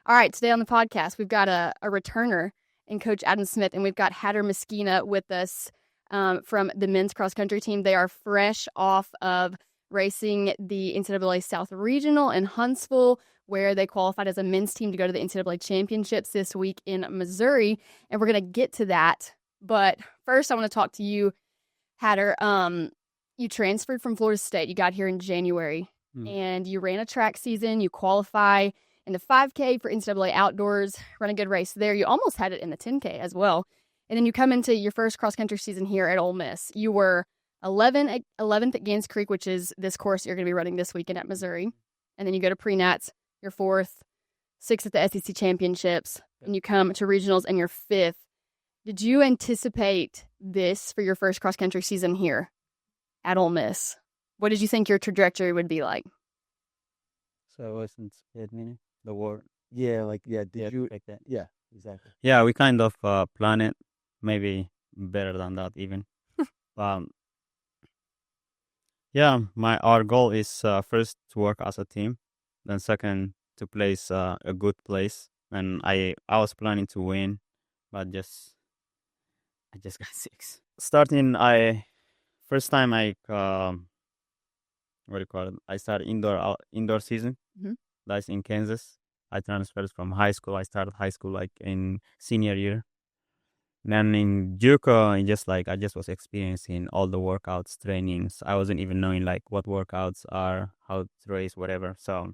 All right, today on the podcast, we've got a returner in Coach Adam Smith, and we've got Hatter Misgina with us from the men's cross country team. They are fresh off of racing the NCAA South Regional in Huntsville, where they qualified as a men's team to go to the NCAA championships this week in Missouri. And we're going to get to that. But first, I want to talk to you, Hatter. You transferred from Florida State. You got here in January, and you ran a track season. You qualify in the 5K for NCAA Outdoors, run a good race there. You almost had it in the 10K as well. And then you come into your first cross-country season here at Ole Miss. You were 11th at Gans Creek, which is this course you're going to be running this weekend at Missouri. And then you go to pre-nats, you're 4th, 6th at the SEC Championships, and you come to regionals and you're 5th. Did you anticipate this for your first cross-country season here at Ole Miss? What did you think your trajectory would be like? So I wasn't scared, meaning the war. Did you like that? Yeah, exactly. Yeah, we kind of plan it, maybe better than that even. um, yeah, our goal is first to work as a team, then second to place a good place. And I was planning to win, but I just got 6. Starting, first time what do you call it? I started indoor season. Mhm. That's in Kansas. I transferred from high school. I started high school like in senior year. Then in JUCO, I just was experiencing all the workouts, trainings. I wasn't even knowing like what workouts are, how to race, whatever. So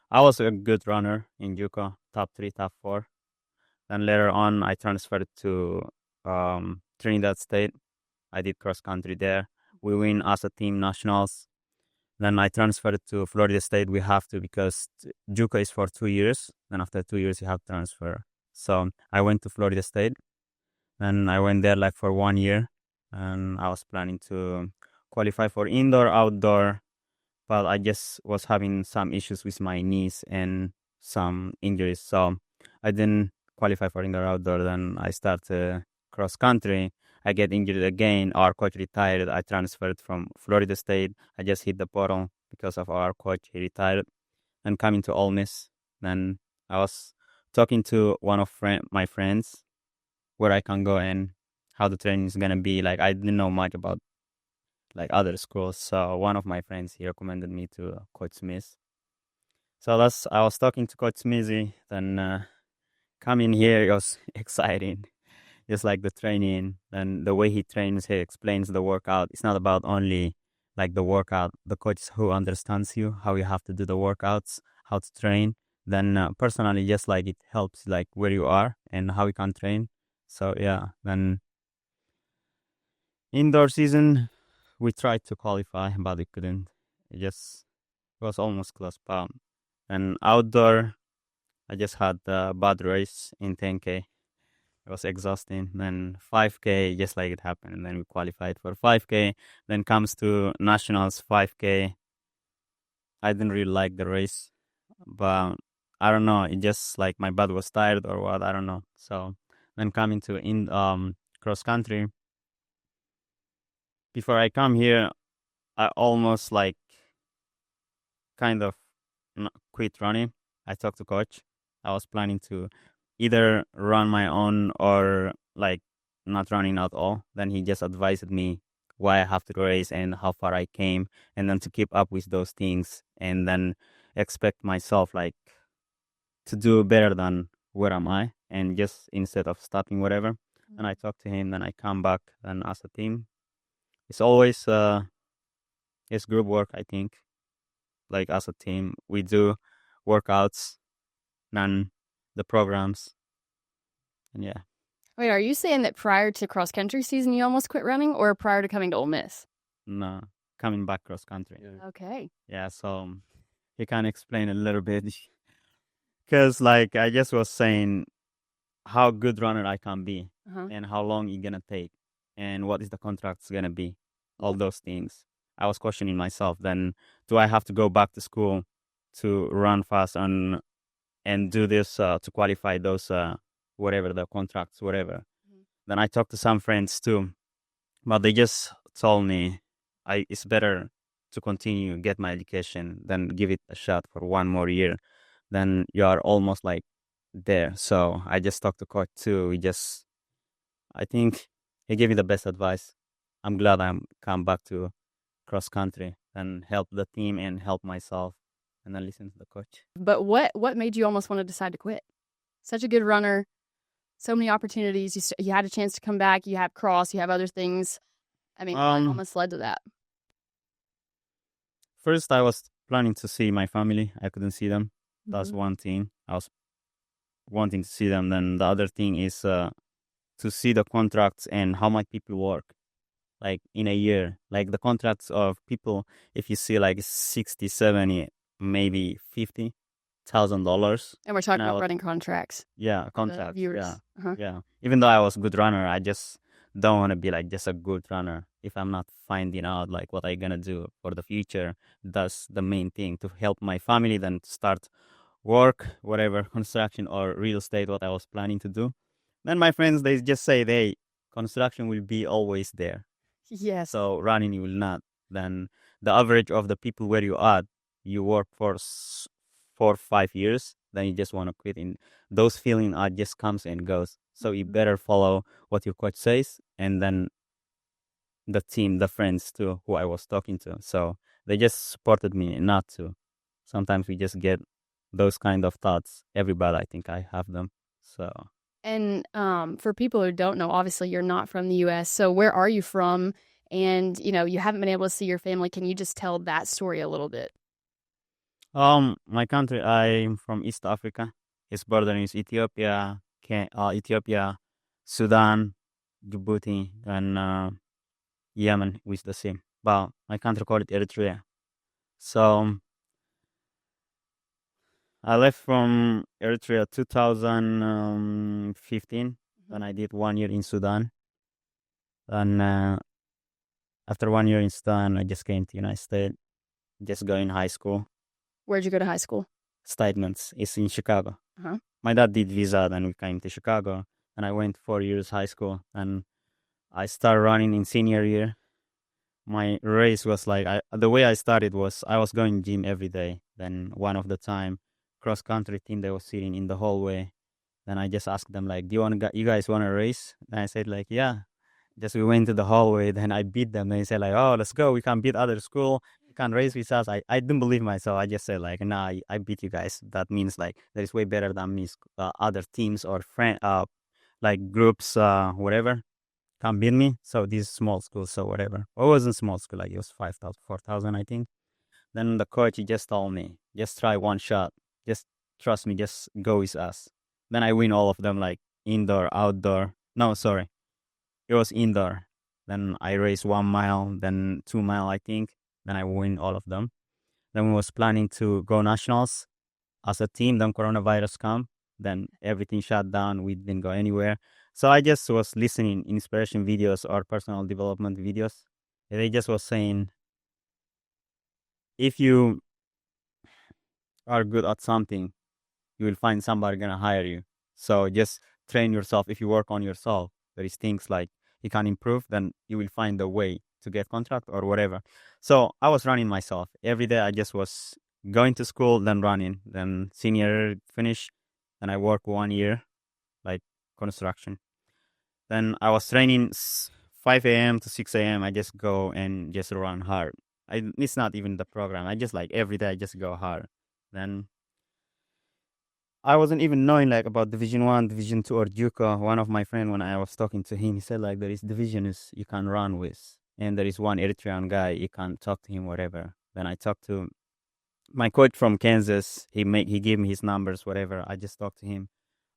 I was a good runner in JUCO, top 3, top 4. Then later on, I transferred to Trinidad State. I did cross country there. We win as a team nationals. Then I transferred to Florida State. We have to because JUCO is for 2 years. Then after 2 years, you have to transfer. So I went to Florida State. Then I went there like for 1 year. And I was planning to qualify for indoor, outdoor. But I just was having some issues with my knees and some injuries. So I didn't qualify for indoor, outdoor. Then I started cross country. I get injured again. Our coach retired. I transferred from Florida State. I just hit the portal because of our coach. He retired. And coming to Ole Miss. Then I was talking to one of my friends where I can go and how the training is going to be. Like, I didn't know much about like other schools. So one of my friends, he recommended me to Coach Smith. So I was talking to Coach Smithy. Then coming here, it was exciting. Just like the training and the way he trains, he explains the workout. It's not about only like the workout. The coach who understands you, how you have to do the workouts, how to train. Then personally, just like it helps like where you are and how you can train. So yeah, then indoor season, we tried to qualify, but we couldn't. It was almost close. And outdoor, I just had a bad race in 10K. It was exhausting. Then 5K, just like it happened. And then we qualified for 5K. Then comes to nationals 5K. I didn't really like the race, but I don't know. It just like my butt was tired or what. I don't know. So then coming to cross country. Before I come here, I almost like kind of quit running. I talked to coach. I was planning to either run my own or like not running at all. Then he just advised me why I have to race and how far I came, and then to keep up with those things, and then expect myself like to do better than where am I, and just instead of stopping whatever. And I talk to him, then I come back, and as a team, it's always it's group work. I think like as a team, we do workouts, then the programs, and yeah. Wait, are you saying that prior to cross country season you almost quit running, or prior to coming to Ole Miss? No, coming back cross country. Okay. Yeah, so he can explain a little bit. Because like I just was saying how good runner I can be and how long it's going to take and what is the contract's going to be, all those things. I was questioning myself. Then do I have to go back to school to run fast and do this to qualify those whatever the contracts, whatever. Then I talked to some friends too, but they just told me it's better to continue get my education than give it a shot for 1 more year. then you are almost like there. So I just talked to coach too. I think he gave me the best advice. I'm glad I'm come back to cross country and help the team and help myself, and then listen to the coach. But what made you almost want to decide to quit? Such a good runner, so many opportunities. You had a chance to come back. You have cross. You have other things. I mean, what almost led to that? First, I was planning to see my family. I couldn't see them. That's Mhm. one thing. I was wanting to see them. Then the other thing is to see the contracts and how much people work, like in a year. Like the contracts of people, if you see like 60, 70, maybe $50,000. And we're talking And I about was, running contracts. yeah, For the contracts. viewers. Yeah. Uh-huh. Yeah. Even though I was a good runner, I just don't want to be like just a good runner if I'm not finding out like what I gonna do for the future. That's the main thing, to help my family, then to start work, whatever, construction or real estate, what I was planning to do. Then my friends, they just say, hey, construction will be always there. Yes. So running, you will not. Then the average of the people where you are, you work for 4 5 years, then you just want to quit. In those feeling just comes and goes. So you Mhm. better follow what your coach says, and then the team, the friends too, who I was talking to. So they just supported me not to. Sometimes we just get those kind of thoughts. Everybody, I think I have them. So And for people who don't know, obviously you're not from the U.S. So where are you from? And you haven't been able to see your family. Can you just tell that story a little bit? my country, I'm from East Africa. Its border is Ethiopia, Ethiopia, Sudan, Djibouti, and Yemen, which is the same. But my country called it Eritrea. So I left from Eritrea 2015, and I did 1 year in Sudan. And after 1 year in Sudan, I just came to United States, just going high school. Where'd you go to high school? Statements is in Chicago. Uh-huh. My dad did visa, then we came to Chicago, and I went 4 years high school, and I started running in senior year. My race was like the way I started was I was going gym every day. Then one of the time, cross country team, they were sitting in the hallway. Then I just asked them like, "Do you guys want to race?" And I said like, "Yeah." Just we went to the hallway. Then I beat them. They said like, "Oh, let's go. We can beat other school. You can race with us." I didn't believe myself. I just said like, "Nah, I beat you guys." That means like there is way better than me. Other teams or friend like groups whatever can beat me. So these small schools, so whatever. Well, it wasn't small school. Like it was 5,000, 4,000, I think. Then the coach he just told me, just try one shot. Just trust me. Just go with us. Then I win all of them, like indoor, outdoor. No, sorry, it was indoor. Then I raced 1 mile, then 2 mile, I think. Then I win all of them. Then we was planning to go nationals as a team. Then coronavirus come. Then everything shut down. We didn't go anywhere. So I just was listening inspiration videos or personal development videos. They just was saying, if you are good at something, you will find somebody gonna hire you. So just train yourself. If you work on yourself, there is things like you can improve, then you will find a way to get contract or whatever. So I was running myself every day. I just was going to school, then running, then senior finish, then I work 1 year like construction. Then I was training 5 a.m. to 6 a.m. I just go and just run hard. It's not even the program. I just like every day I just go hard. Then I wasn't even knowing like about Division 1, Division 2, or JUCO. One of my friend, when I was talking to him, he said like there is divisions you can run with, and there is one Eritrean guy you can talk to him whatever. Then I talked to my coach from Kansas. He gave me his numbers whatever. I just talked to him.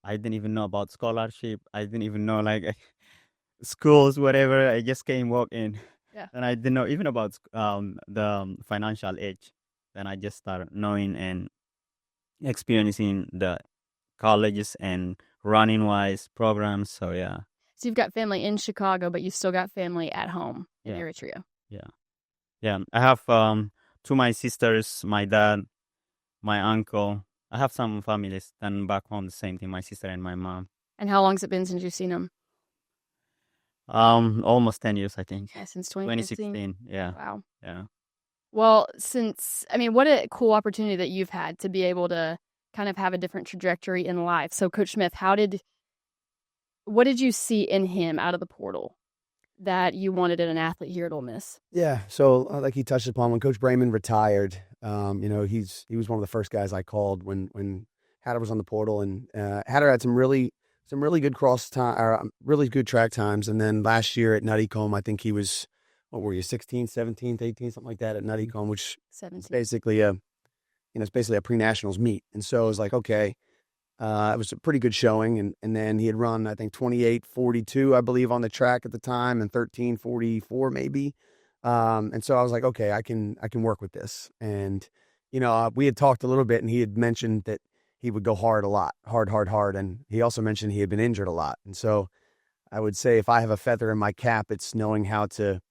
I didn't even know about scholarship. I didn't even know like schools whatever. I just came walk in, Yeah. and I didn't know even about the financial age. Then I just started knowing and experiencing the colleges and running wise programs. So yeah, So you've got family in Chicago, but you still got family at home in yeah, Eritrea. yeah, yeah. I have two my sisters, my dad, my uncle. I have some families. Then back home, the same thing. My sister and my mom. And how long's it been since you've seen them? Almost 10 years, I think. Yeah, since 2015. 2016. Yeah, Wow. yeah. Well, what a cool opportunity that you've had to be able to kind of have a different trajectory in life. So, Coach Smith, what did you see in him out of the portal that you wanted in an athlete here at Ole Miss? Yeah, so like he touched upon, when Coach Brayman retired, he was one of the first guys I called when Hatter was on the portal, and Hatter had some really good really good track times, and then last year at Nuttycombe, I think he was, what were you, 16th, 17th, 18th, something like that at Nuttycombe, which 17. is basically it's basically a pre-nationals meet, and so it was like, okay. It was a pretty good showing, and then he had run, I think, 28:42, I believe, on the track at the time, and 13:44 maybe. And so I was like, okay, I can work with this. And we had talked a little bit, and he had mentioned that he would go hard a lot, hard, and he also mentioned he had been injured a lot. And so I would say if I have a feather in my cap, it's knowing how to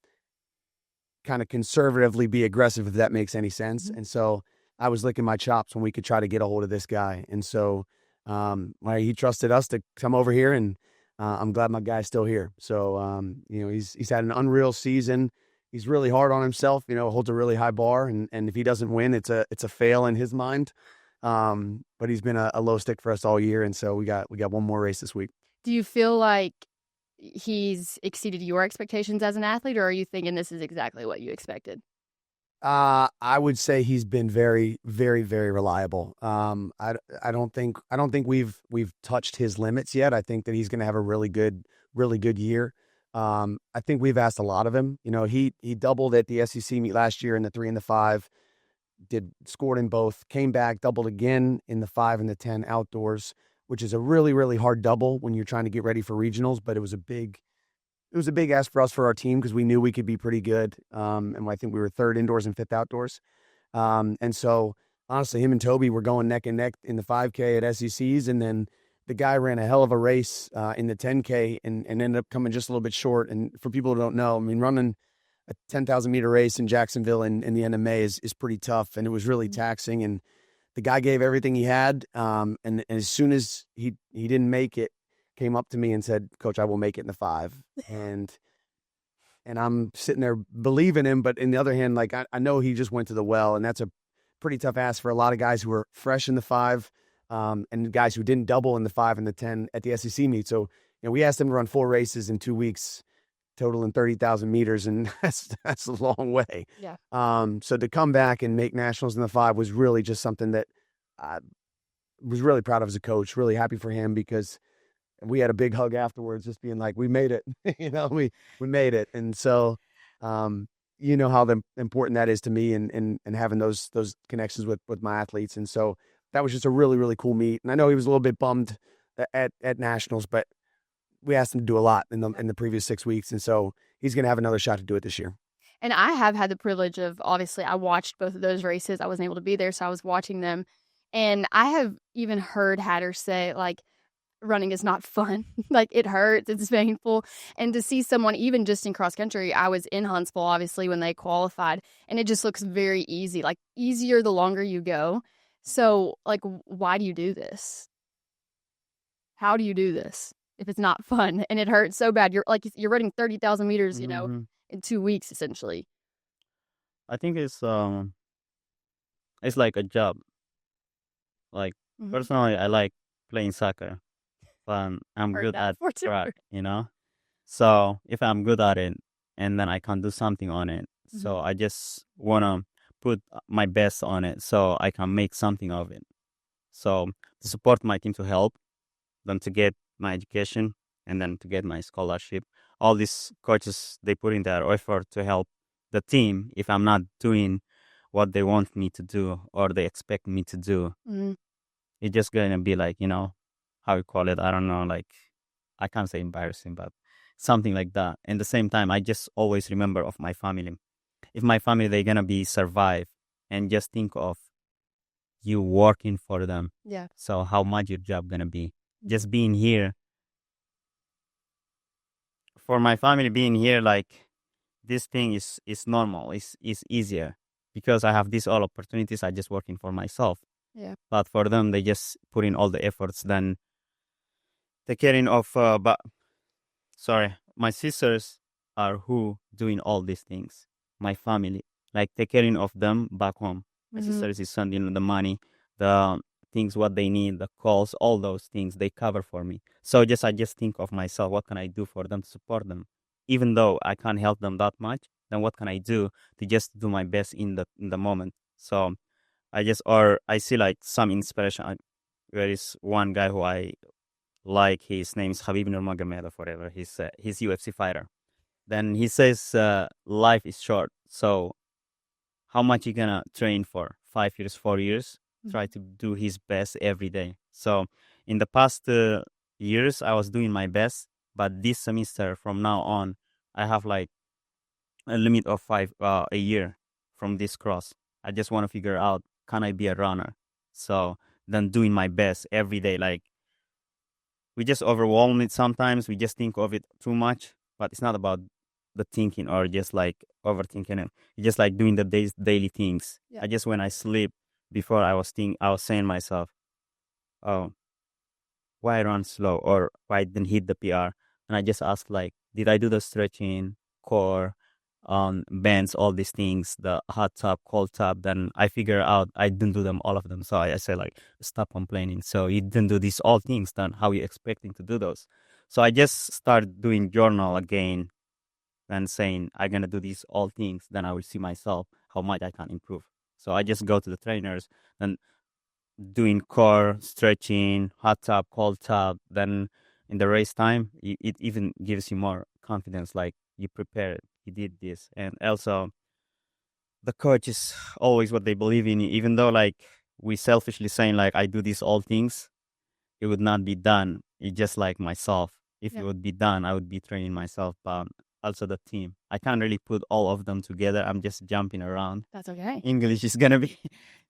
kind of conservatively be aggressive, if that makes any sense. Mm-hmm. And so I was licking my chops when we could try to get a hold of this guy, and so. He trusted us to come over here, and I'm glad my guy's still here. So, he's had an unreal season. He's really hard on himself, holds a really high bar, and if he doesn't win, it's a fail in his mind. But he's been a low stick for us all year, and so we got one more race this week. Do you feel like he's exceeded your expectations as an athlete, or are you thinking this is exactly what you expected? I would say he's been very, very, very reliable. I don't think we've touched his limits yet. I think that he's going to have a really good year. I think we've asked a lot of him. He doubled at the SEC meet last year in the 3 and the 5. Scored in both. Came back, doubled again in the 5 and the 10 outdoors, which is a really, really hard double when you're trying to get ready for regionals. But it was a big ask for us, for our team, because we knew we could be pretty good. And I think we were 3rd indoors and 5th outdoors. And so, honestly, him and Toby were going neck and neck in the 5K at SECs. And then the guy ran a hell of a race in the 10K and ended up coming just a little bit short. And for people who don't know, I mean, running a 10,000 meter race in Jacksonville in the NMA is pretty tough. And it was really taxing. And the guy gave everything he had. And as soon as he didn't make it, came up to me and said, "Coach, I will make it in the 5." And I'm sitting there believing him, but in the other hand, like I know he just went to the well, and that's a pretty tough ask for a lot of guys who are fresh in the 5, and guys who didn't double in the 5 and the 10 at the SEC meet. So we asked him to run 4 races in 2 weeks, totaling 30,000 meters, and that's a long way. Yeah. So to come back and make nationals in the 5 was really just something that I was really proud of as a coach. Really happy for him, because we had a big hug afterwards, just being like, we made it. We made it. And so, how important that is to me, and having those connections with my athletes. And so that was just a really, really cool meet. And I know he was a little bit bummed at nationals, but we asked him to do a lot in the previous 6 weeks. And so he's going to have another shot to do it this year. And I have had the privilege of, obviously, I watched both of those races. I wasn't able to be there, so I was watching them. And I have even heard Hatter say, like, running is not fun. Like, it hurts, it's painful. And to see someone, even just in cross country, I was in Huntsville, obviously, when they qualified, and it just looks very easy, like easier the longer you go. So, like, why do you do this? How do you do this if it's not fun and it hurts so bad? You're running 30,000 meters, in 2 weeks, essentially. I think it's like a job. Like, personally, I like playing soccer, but I'm good at track, So if I'm good at it, and then I can do something on it, so I just want to put my best on it so I can make something of it. So to support my team, to help them to get my education and then to get my scholarship, all these coaches, they put in their effort to help the team. If I'm not doing what they want me to do or they expect me to do, it's just going to be like, how you call it, I don't know, like, I can't say embarrassing, but something like that. And at the same time, I just always remember of my family. If my family, they're going to be survive, and just think of you working for them. Yeah. So how much your job going to be? Just being here. For my family, being here, like, this thing is normal. It's easier because I have these all opportunities. I just working for myself. Yeah. But for them, they just put in all the efforts. Then take caring of, my sisters are who doing all these things. My family, like, take caring of them back home. My sisters is sending the money, the things what they need, the calls, all those things they cover for me. So I just think of myself, what can I do for them to support them? Even though I can't help them that much, then what can I do to just do my best in the moment? So I see like some inspiration. There is one guy who I like, his name is Habib Nurmagomedov, whatever. He's UFC fighter. Then he says, life is short. So how much you gonna train for? 5 years, 4 years? Try to do his best every day. So in the past years, I was doing my best, but this semester from now on, I have like a limit of a year from this cross. I just want to figure out, can I be a runner? So then doing my best every day. Like, we just overwhelm it sometimes. We just think of it too much, but it's not about the thinking or just like overthinking it. It's just like doing the daily things. Yeah. I just, when I sleep, before I was saying myself, oh, why I run slow or why I didn't hit the PR. And I just ask like, did I do the stretching, core, bends, all these things, the hot tub, cold tub? Then I figure out I didn't do them, all of them. So I say like, stop complaining. So you didn't do these all things, then how you expecting to do those? So I just start doing journal again and saying I'm gonna do these all things, then I will see myself how much I can improve. So I just go to the trainers and doing core, stretching, hot tub, cold tub. Then in the race time, it even gives you more confidence, like you prepared, you did this. And also the coach is always what they believe in, even though like we selfishly saying like I do these all things, it would not be done. It's just like myself. If Yeah. it would be done, I would be training myself, but also the team. I can't really put all of them together. I'm just jumping around. That's okay. English is gonna be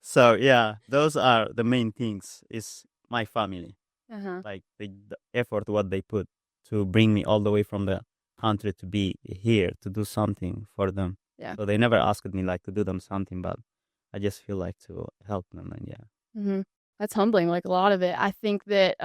so yeah. Those are the main things. Is my family, Uh-huh. like the effort what they put to bring me all the way from the country to be here to do something for them. Yeah. So they never asked me like to do them something, but I just feel like to help them, and yeah. Mm-hmm. That's humbling. Like a lot of it, I think that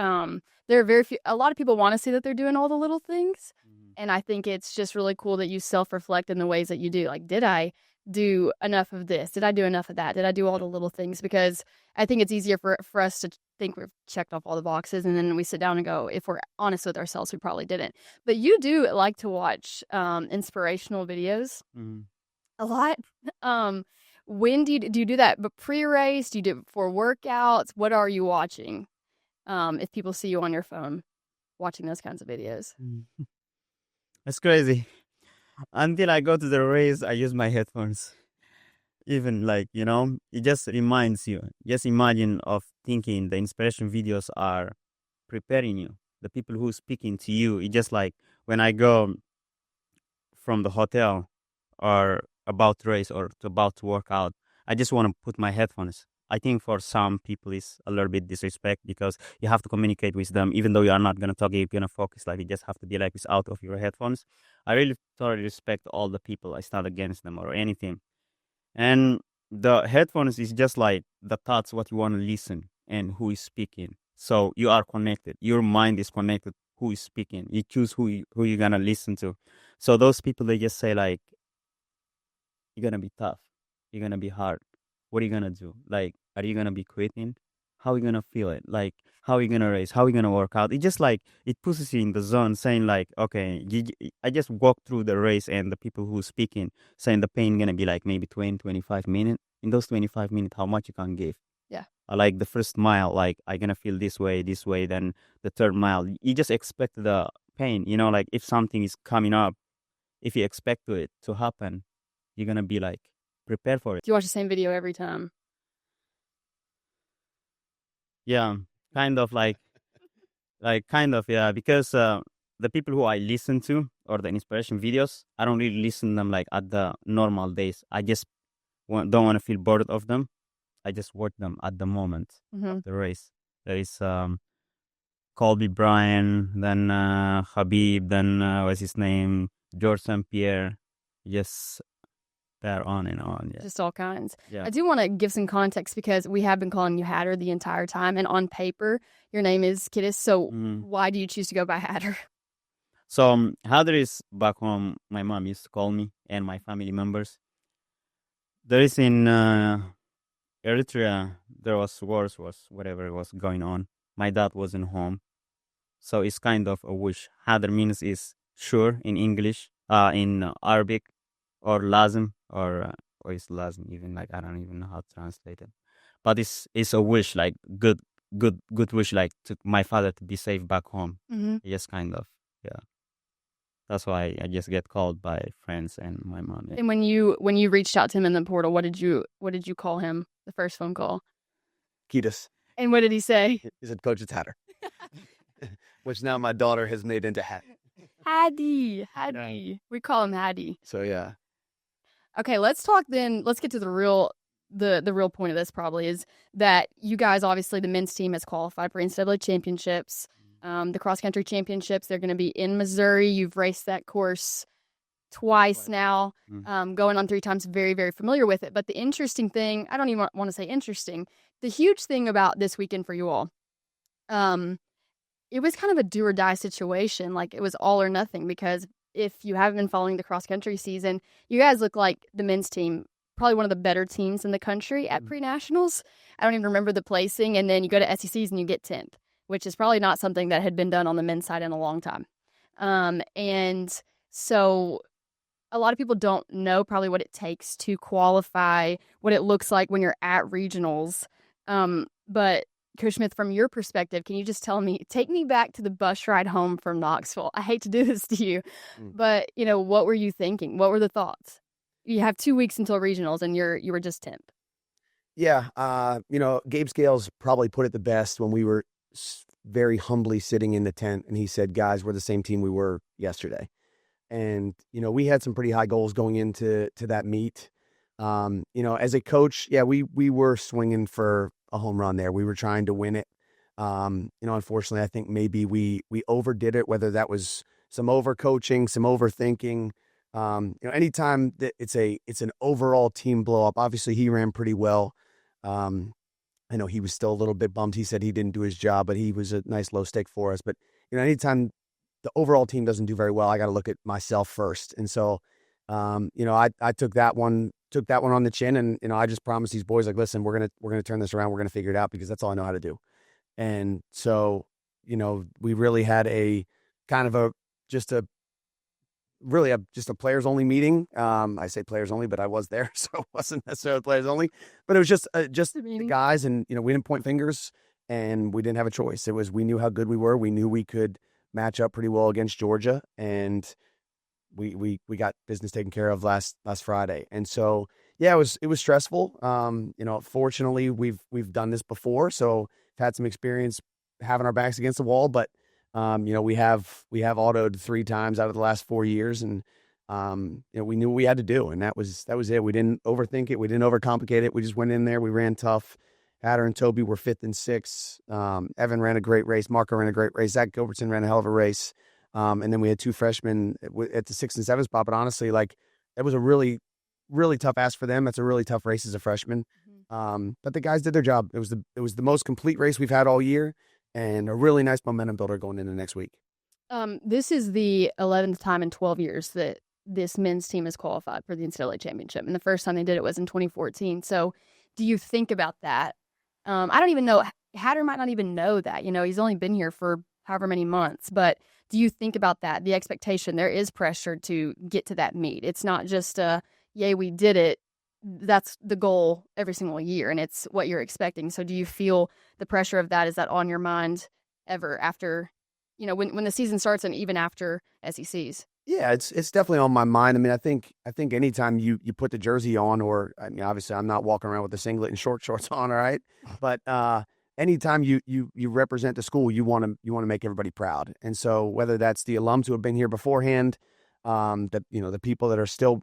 there are very few. A lot of people want to see that they're doing all the little things, and I think it's just really cool that you self-reflect in the ways that you do. Like, did I do enough of this? Did I do enough of that? Did I do all the little things? Because I think it's easier for us to think we've checked off all the boxes, and then we sit down and go, if we're honest with ourselves, we probably didn't. But you do like to watch inspirational videos Mhm. a lot. When do you do that? But pre-race, do you do it before workouts? What are you watching? If people see you on your phone watching those kinds of videos. It's crazy. Until I go to the race, I use my headphones. Even like, it just reminds you. Just imagine of thinking the inspiration videos are preparing you. The people who speaking to you. It's just like when I go from the hotel or about to race or about to work out, I just want to put my headphones. I think for some people it's a little bit disrespect because you have to communicate with them, even though you are not gonna talk, you're gonna focus. Like you just have to be like this out of your headphones. I really thoroughly respect all the people. I stand against them or anything. And the headphones is just like the thoughts what you want to listen and who is speaking. So you are connected. Your mind is connected. Who is speaking? You choose who you're gonna listen to. So those people they just say like, you're gonna be tough. You're gonna be hard. What are you gonna do? Like, are you gonna be quitting? How are you gonna feel it? Like, how are you gonna race? How are you gonna work out? It just like it pushes you in the zone, saying like, okay, I just walk through the race, and the people who speaking saying the pain gonna be like maybe 20, 25 minutes. In those 25 minutes, how much you can give? Yeah. Like the first mile, like I gonna feel this way. Then the third mile, you just expect the pain. Like if something is coming up, if you expect it to happen, you're gonna be like prepared for it. Do you watch the same video every time? Yeah, kind of kind of, yeah, because the people who I listen to or the inspiration videos, I don't really listen them like at the normal days. I just don't want to feel bored of them. I just watch them at the moment of the race. There is Colby Bryan, then Habib, then what's his name, George St. Pierre. Just they're on and on. Yeah. Just all kinds. Yeah. I do want to give some context because we have been calling you Hatter the entire time, and on paper, your name is Kidus. So why do you choose to go by Hatter? So Hatter is back home. My mom used to call me and my family members. There is in Eritrea, there was wars, was whatever was going on. My dad wasn't home, so it's kind of a wish. Hadr means is sure in English, in Arabic, or lazim, or is lazim even, like I don't even know how to translate it. But it's a wish, like good wish, like to my father to be safe back home. Mm-hmm. Yes, kind of, yeah. That's why I just get called by friends and my mom. Yeah. And when you reached out to him in the portal, what did you call him? The first phone call. Kidus. And what did he say? He said, Coach, it's Hatter. Which now my daughter has made into Hat. Hattie. Yeah. We call him Hattie. So, yeah. Okay, let's talk then. Let's get to the real point of this probably is that you guys, obviously the men's team has qualified for NCAA championships. The cross-country championships, they're going to be in Missouri. You've raced that course twice now, going on 3 times, very, very familiar with it. But the interesting thing, I don't even want to say interesting, the huge thing about this weekend for you all, it was kind of a do-or-die situation. Like, it was all or nothing, because if you haven't been following the cross-country season, you guys look like the men's team, probably one of the better teams in the country at pre-nationals. I don't even remember the placing. And then you go to SECs and you get 10th, which is probably not something that had been done on the men's side in a long time. And so a lot of people don't know probably what it takes to qualify, what it looks like when you're at regionals. But Coach Smith, from your perspective, can you just take me back to the bus ride home from Knoxville? I hate to do this to you, but what were you thinking? What were the thoughts? You have 2 weeks until regionals and you were just 10th. Yeah. Gabe Scales probably put it the best when we were very humbly sitting in the tent, and he said, guys, we're the same team we were yesterday. And, we had some pretty high goals going into that meet. As a coach, yeah, we were swinging for a home run there. We were trying to win it. Unfortunately, I think maybe we overdid it, whether that was some overcoaching, some overthinking. Anytime that it's an overall team blow up, obviously he ran pretty well. I know he was still a little bit bummed. He said he didn't do his job, but he was a nice low stake for us. But, anytime the overall team doesn't do very well, I got to look at myself first. And so, I took that one on the chin, and, I just promised these boys, like, listen, we're going to turn this around. We're going to figure it out, because that's all I know how to do. And so, we really had a kind of just a players only meeting. I say players only, but I was there, so it wasn't necessarily players only, but it was just the guys, and, we didn't point fingers, and we didn't have a choice. It was, we knew how good we were. We knew we could match up pretty well against Georgia, and we got business taken care of last Friday. And so, yeah, it was stressful. Fortunately we've done this before, so we've had some experience having our backs against the wall, but we have autoed 3 times out of the last 4 years, and we knew what we had to do, and that was it. We didn't overthink it. We didn't overcomplicate it. We just went in there. We ran tough. Hatter and Toby were 5th and 6th. Evan ran a great race. Marco ran a great race. Zach Gilbertson ran a hell of a race. And then we had 2 freshmen at the 6th and 7th spot. But honestly, like, that was a really, really tough ask for them. That's a really tough race as a freshman. But the guys did their job. It was the most complete race we've had all year, and a really nice momentum builder going into next week. This is the 11th time in 12 years that this men's team has qualified for the NCAA championship. And the first time they did it was in 2014. So do you think about that? I don't even know. Hatter might not even know that. He's only been here for however many months. But do you think about that? The expectation, there is pressure to get to that meet. It's not just yay, we did it. That's the goal every single year, and it's what you're expecting. So do you feel the pressure of that? Is that on your mind ever after, when the season starts, and even after SECs? Yeah, it's definitely on my mind. I mean, I think anytime you put the jersey on, or, I mean, obviously I'm not walking around with the singlet and short shorts on, all right? But anytime you represent the school, you want to make everybody proud. And so whether that's the alums who have been here beforehand, the people that are still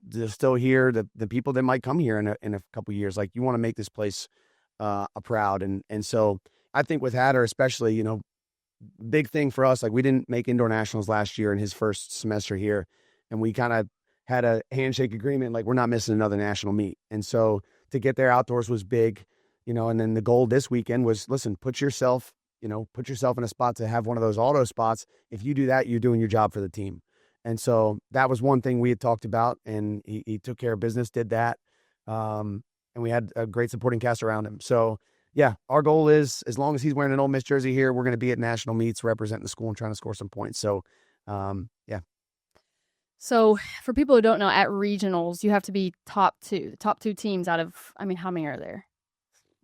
here, the people that might come here in a couple of years, like, you want to make this place proud. And so I think with Hatter especially, big thing for us, like, we didn't make indoor nationals last year in his first semester here, and we kind of had a handshake agreement, like, we're not missing another national meet. And so to get there outdoors was big, and then the goal this weekend was, listen, put yourself in a spot to have one of those auto spots. If you do that, you're doing your job for the team. And so that was one thing we had talked about, and he took care of business, did that. and we had a great supporting cast around him. So yeah, our goal is, as long as he's wearing an Ole Miss jersey here, we're going to be at national meets representing the school and trying to score some points. So yeah. So for people who don't know, at regionals, you have to be top two. The top 2 teams out of, I mean, how many are there?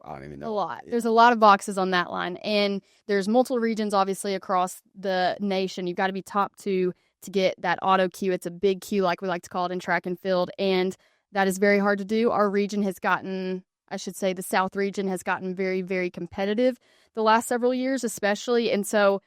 I don't even A know. lot. There's a lot of boxes on that line. And there's multiple regions, obviously, across the nation. You've got to be top 2 to get that auto queue. It's a big queue, like we like to call it in track and field. And that is very hard to do. Our region has gotten, I should say, the South region has gotten very, very competitive the last several years, especially. And so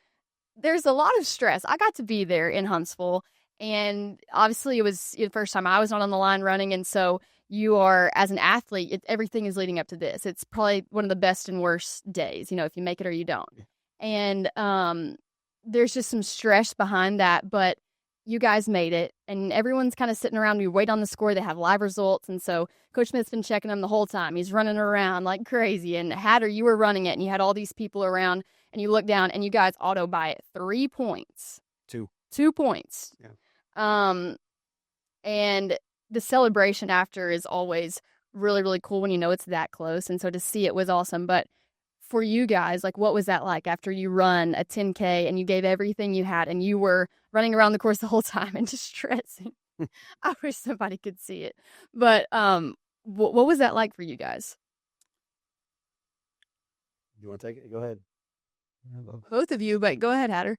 there's a lot of stress. I got to be there in Huntsville. And obviously, it was the first time I was not on the line running. And so you are, as an athlete, everything is leading up to this. It's probably one of the best and worst days, if you make it or you don't. And there's just some stress behind that. But you guys made it. And everyone's kind of sitting around. We wait on the score. They have live results. And so Coach Smith's been checking them the whole time. He's running around like crazy. And Hatter, you were running it. And you had all these people around. And you look down. And you guys auto by it 3 points. 2 points. Yeah. And the celebration after is always really, really cool when you know it's that close. And so to see it was awesome. But for you guys, like, what was that like after you run a 10K and you gave everything you had and you were running around the course the whole time and just stressing? I wish somebody could see it. But what was that like for you guys? You want to take it? Go ahead. Both of you, but go ahead, Hatter.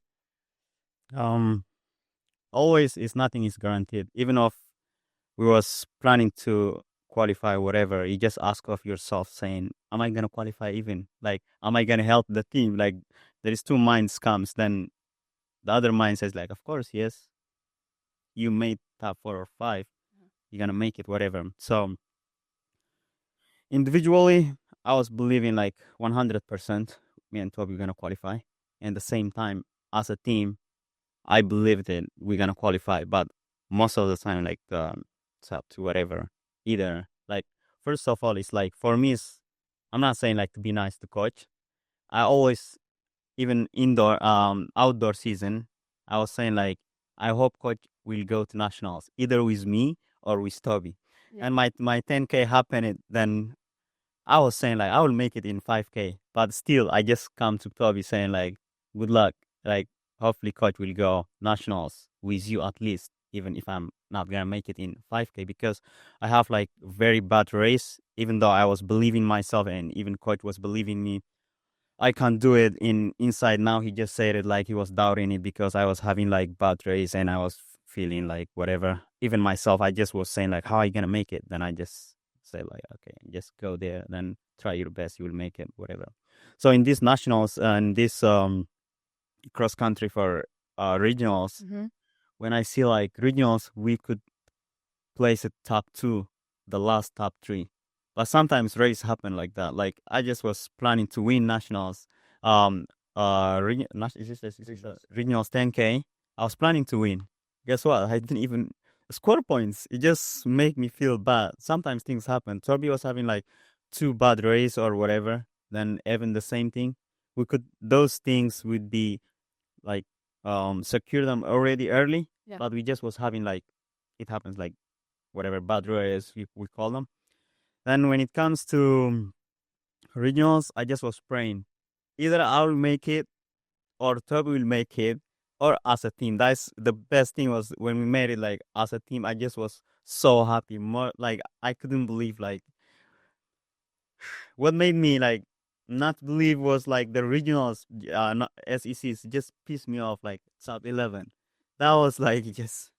Always is nothing is guaranteed. Even if we was planning to qualify, whatever, you just ask of yourself saying, am I gonna qualify even? Like, am I gonna help the team? Like, there is 2 minds comes, then the other mind says like, of course, yes. You made top 4 or 5. You're gonna make it, whatever. So individually, I was believing like 100% me and Toby were gonna qualify. And at the same time, as a team, I believed that we're gonna qualify, but most of the time, like it's up to whatever. Either like first of all, it's like for me, I'm not saying like to be nice to coach. I always, even indoor, outdoor season, I was saying like I hope coach will go to nationals either with me or with Toby. Yeah. And my 10K happened, then I was saying like I will make it in 5K, but still I just come to Toby saying like good luck, like. Hopefully, coach will go nationals with you at least, even if I'm not gonna make it in 5K, because I have like very bad race. Even though I was believing myself, and even coach was believing me, I can't do it inside. Now he just said it like he was doubting it because I was having like bad race and I was feeling like whatever. Even myself, I just was saying like, how are you gonna make it? Then I just say like, okay, just go there, then try your best, you will make it, whatever. So in these nationals and this cross country for regionals, when I see like regionals, we could place it top 2, the last top 3. But sometimes race happen like that. Like I just was planning to win nationals, regionals 10K. I was planning to win. Guess what? I didn't even score points. It just make me feel bad. Sometimes things happen. Toby was having like 2 bad race or whatever. Then even the same thing. Those things would be like secure them already early, but we just was having like it happens like whatever bad race we call them. Then when it comes to regionals, I just was praying either I'll make it or Toby will make it, or as a team. That's the best thing was when we made it like as a team. I just was so happy. More like I couldn't believe like what made me like not believe was like the regionals, not SECs, just pissed me off. Like top 11, that was like just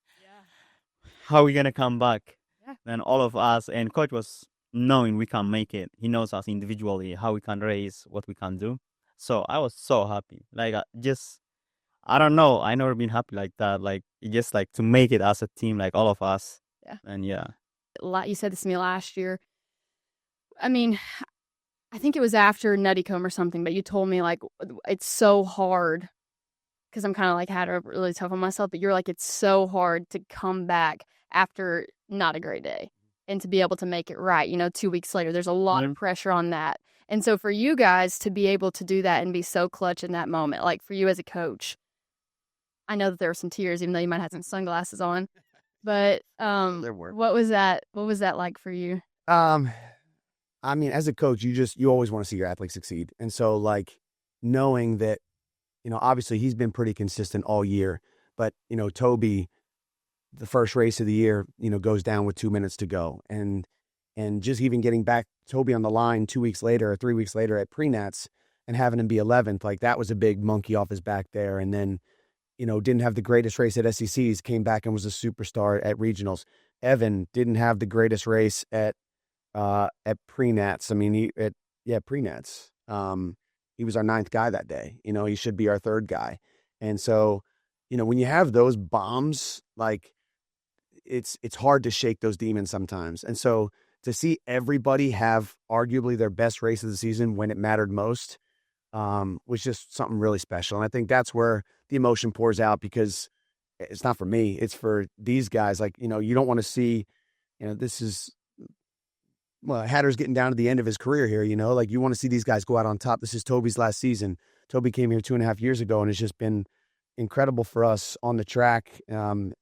how are we gonna come back? Then all of us and coach was knowing we can make it. He knows us individually, how we can raise, what we can do. So I was so happy. Like I don't know. I never been happy like that. Like just like to make it as a team, like all of us. Yeah. And yeah. You said this to me last year. I mean, I think it was after Nuttycombe or something, but you told me like it's so hard because I'm kind of like had a really tough on myself, but you're like, it's so hard to come back after not a great day and to be able to make it right. 2 weeks later, there's a lot of pressure on that. And so for you guys to be able to do that and be so clutch in that moment, like for you as a coach, I know that there were some tears, even though you might have some sunglasses on, but There were. what was that like for you? I mean, as a coach, you always want to see your athletes succeed. And so like knowing that, obviously he's been pretty consistent all year, but Toby, the first race of the year, goes down with 2 minutes to go. And just even getting back Toby on the line 2 weeks later or 3 weeks later at pre-nats and having him be 11th, like that was a big monkey off his back there. And then, didn't have the greatest race at SECs, came back and was a superstar at regionals. Evan didn't have the greatest race at pre-nats. I mean, pre-nats. He was our 9th guy that day. He should be our 3rd guy. And so, when you have those bombs, like it's hard to shake those demons sometimes. And so to see everybody have arguably their best race of the season when it mattered most, was just something really special. And I think that's where the emotion pours out, because it's not for me, it's for these guys. Like, you don't want to see, this is, well, Hatter's getting down to the end of his career here, like you want to see these guys go out on top. This is Toby's last season. Toby came here 2.5 years ago and it's just been incredible for us on the track. And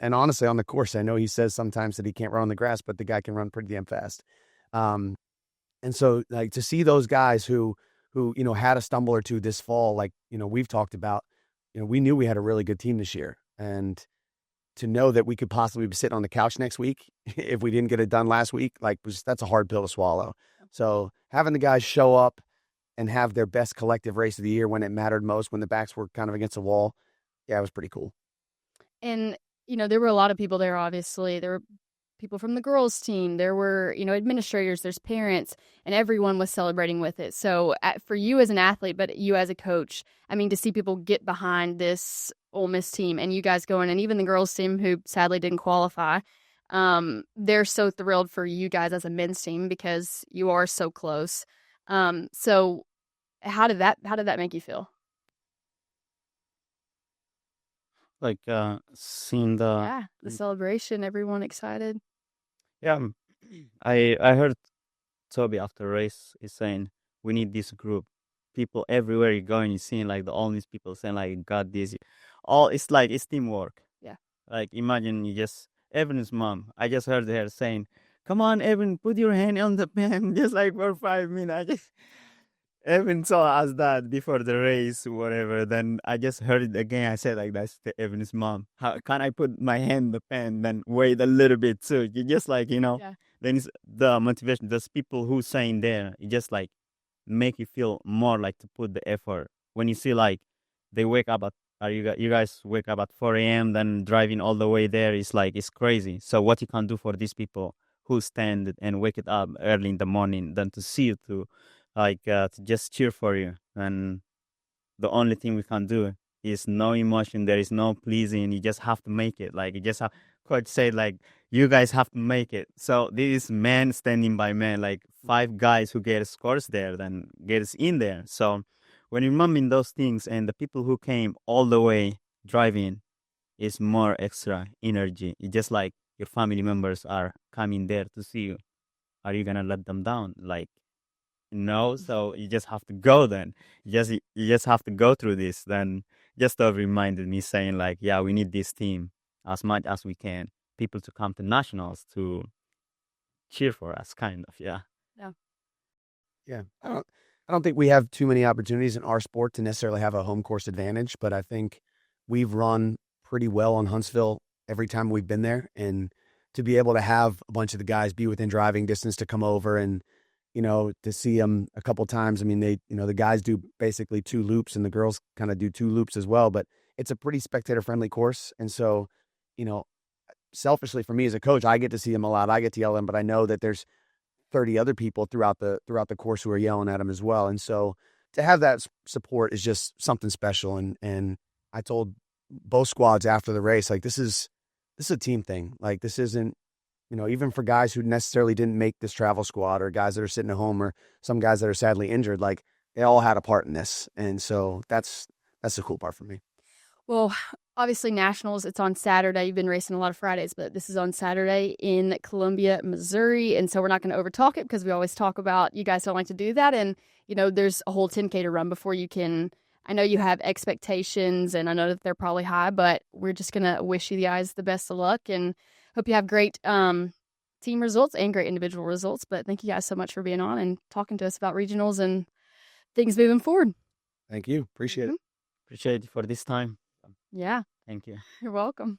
honestly, on the course, I know he says sometimes that he can't run on the grass, but the guy can run pretty damn fast. And so like to see those guys who, had a stumble or two this fall, like, we've talked about, we knew we had a really good team this year. And to know that we could possibly be sitting on the couch next week if we didn't get it done last week, like that's a hard pill to swallow. So having the guys show up and have their best collective race of the year when it mattered most, when the backs were kind of against the wall, yeah, it was pretty cool. And, there were a lot of people there, obviously. There were people from the girls' team. There were, administrators, there's parents, and everyone was celebrating with it. So for you as an athlete, but you as a coach, I mean, to see people get behind this Ole Miss team and you guys going, and even the girls' team who sadly didn't qualify, they're so thrilled for you guys as a men's team because you are so close. So how did that make you feel? Like seeing The celebration, everyone excited. yeah, I heard Toby after race is saying we need this group. People everywhere you're going, you're seeing like all these people saying like got this. All it's like it's teamwork. Yeah. Like imagine you just Evan's mom. I just heard her saying, "Come on, Evan, put your hand on the pen," just like for 5 minutes. I just Evan saw us that before the race, whatever. Then I just heard it again. I said like that's the Evan's mom. How can I put my hand in the pen? Then wait a little bit too. You just like Yeah. Then it's the motivation. There's people who saying there. It just like make you feel more like to put the effort. When you see like they wake up at you guys wake up at 4 a.m. then driving all the way there, it's like it's crazy. So what you can do for these people who stand and wake it up early in the morning, then to see you to just cheer for you. And the only thing we can do is no emotion. There is no pleasing. You just have to make it. Like you just have coach said like you guys have to make it. So this is man standing by man, like 5 guys who get scores there, then gets in there. So when you remember those things and the people who came all the way driving is more extra energy. It's just like your family members are coming there to see you. Are you gonna let them down? Like no, so you just have to go then. You just have to go through this. Then just reminded me saying like, yeah, we need this team as much as we can. People to come to nationals to cheer for us, kind of, yeah. Yeah. I don't think we have too many opportunities in our sport to necessarily have a home course advantage, but I think we've run pretty well on Huntsville every time we've been there. And to be able to have a bunch of the guys be within driving distance to come over and, to see them a couple times. I mean, the guys do basically 2 loops and the girls kind of do 2 loops as well, but it's a pretty spectator friendly course. And so, selfishly for me as a coach, I get to see them a lot. I get to yell at them, but I know that there's 30 other people throughout the course who are yelling at them as well. And so to have that support is just something special. And I told both squads after the race, like, this is a team thing. Like, this isn't, even for guys who necessarily didn't make this travel squad or guys that are sitting at home or some guys that are sadly injured, like they all had a part in this. And so that's the cool part for me. Well, obviously Nationals, it's on Saturday. You've been racing a lot of Fridays, but this is on Saturday in Columbia, Missouri. And so we're not going to overtalk it because we always talk about you guys don't like to do that. And, there's a whole 10K to run before you can. I know you have expectations and I know that they're probably high, but we're just going to wish you guys the best of luck and hope you have great team results and great individual results. But thank you guys so much for being on and talking to us about regionals and things moving forward. Thank you. Appreciate it. Appreciate it for this time. Yeah, Thank you. you're welcome.